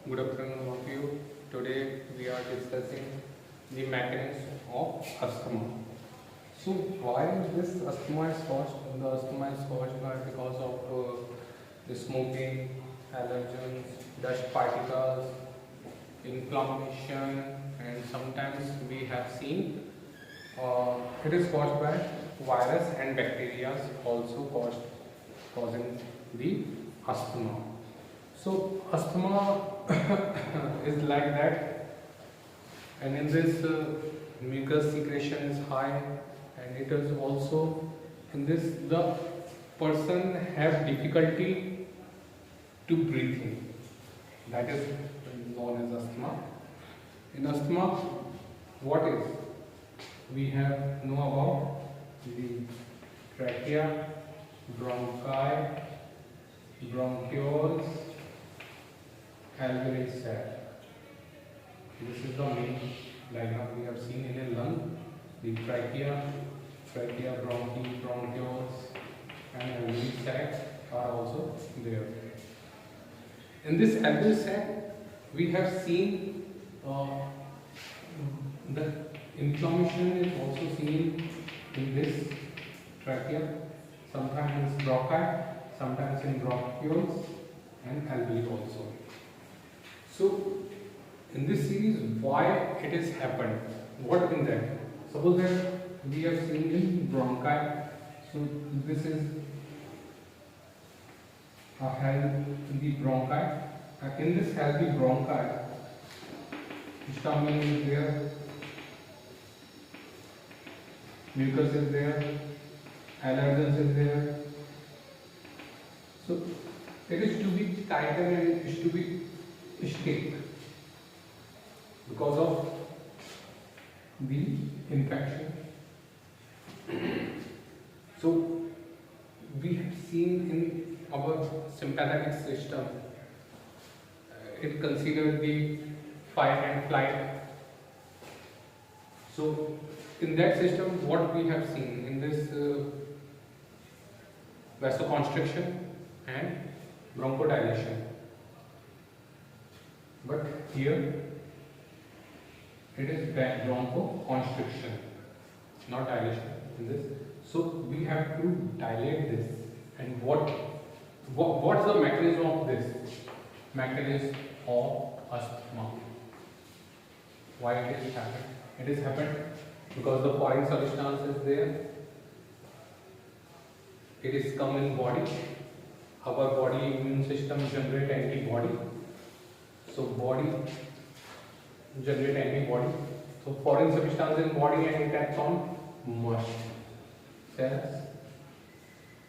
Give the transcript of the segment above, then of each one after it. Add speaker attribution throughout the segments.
Speaker 1: Good afternoon, all of you. Today we are discussing the mechanism of asthma. So, why this asthma is caused? The asthma is caused by because of the smoking, allergens, dust particles, inflammation, and sometimes we have seen it is caused by virus and bacteria also causing the asthma. So asthma is like that, and in this mucus secretion is high, and it is also in this the person have difficulty to breathe in. That is known as asthma. In asthma, what is we have know about the trachea, bronchi, bronchioles, alveolar sac. This is the main diagram we have seen in a lung. The trachea, bronchi, bronchioles, and alveolar sac are also there. In this alveolar sac, we have seen the inflammation is also seen in this trachea, sometimes in bronchi, sometimes in bronchioles and alveoli also. So, in this series, why it has happened? What in that? Suppose that we have seen in bronchi. So, this is a healthy bronchi. In this healthy bronchi, histamine is there, mucus is there, allergens is there. So it is to be tightened and it is to be stick because of the infection. So we have seen in our sympathetic system, it considered the fight and flight. So in that system, what we have seen in this vasoconstriction and bronchodilation. But here it is bronchoconstriction, not dilation in this. So we have to dilate this. And what's the mechanism of this? Mechanism of asthma. Why it is happened? It is happened because the foreign substance is there. It is come in body. Our body immune system generate antibody. So body generate antibody. So foreign substance in body and it acts on muscle cells.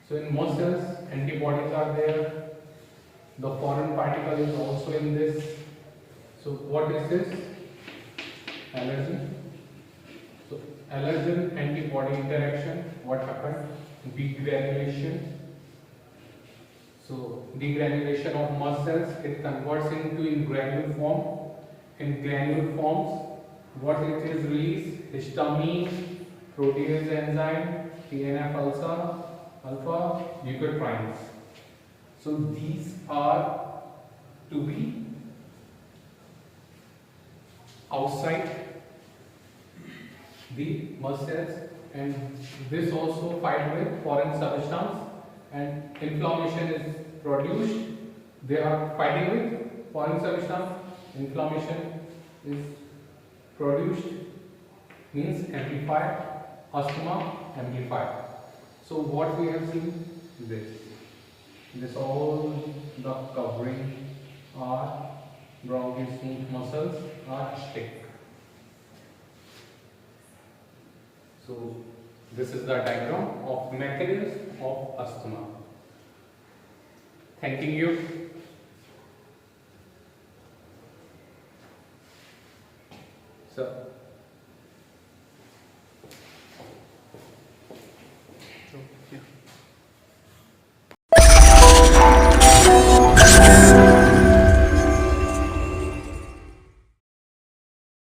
Speaker 1: So in muscle cells, antibodies are there. The foreign particle is also in this. So what is this? Allergen. So allergen antibody interaction. What happened? Degranulation. So degranulation of muscles, it converts into granule form. In granule forms, what it is released? Histamine, protease enzyme, TNF alpha, leukotrienes. So these are to be outside the muscles, and this also fight with foreign substance, and inflammation is produced. They are fighting with foreign substance. Inflammation is produced, means amplified. Asthma amplified. So what we have seen this all the covering are bronchial smooth muscles are stick. So this is the diagram of mechanism of asthma. Thanking you. So